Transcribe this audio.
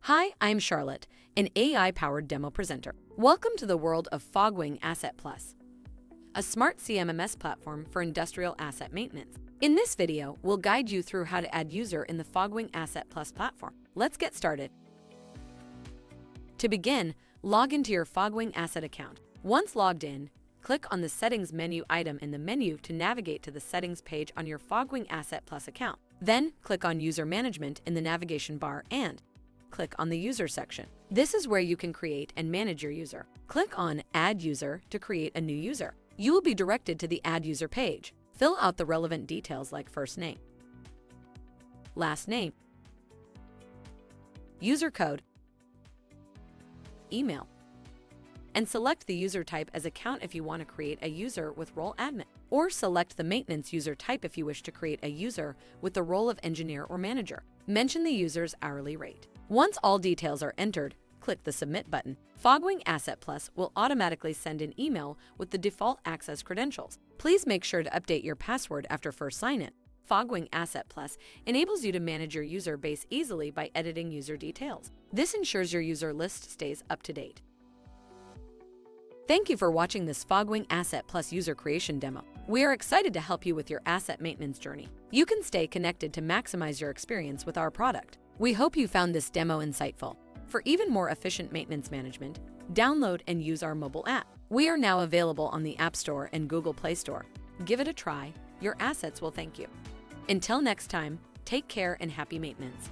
Hi, I'm Charlotte, an AI-powered demo presenter. Welcome to the world of Fogwing Asset Plus, a smart CMMS platform for industrial asset maintenance. In this video, we'll guide you through how to add user in the Fogwing Asset Plus platform. Let's get started. To begin, log into your Fogwing Asset account. Once logged in, click on the Settings menu item in the menu to navigate to the Settings page on your Fogwing Asset Plus account. Then, click on User Management in the navigation bar and click on the User section. This is where you can create and manage your user. Click on Add User to create a new user. You will be directed to the Add User page. Fill out the relevant details like first name, last name, user code, email, and select the user type as account if you want to create a user with role admin, or select the maintenance user type if you wish to create a user with the role of engineer or manager. Mention the user's hourly rate. Once all details are entered, click the Submit button. Fogwing Asset Plus will automatically send an email with the default access credentials. Please make sure to update your password after first sign-in. Fogwing Asset Plus enables you to manage your user base easily by editing user details. This ensures your user list stays up to date. Thank you for watching this Fogwing Asset Plus user creation demo. We are excited to help you with your asset maintenance journey. You can stay connected to maximize your experience with our product. We hope you found this demo insightful. For even more efficient maintenance management, download and use our mobile app. We are now available on the App Store and Google Play Store. Give it a try. Your assets will thank you. Until next time, take care and happy maintenance.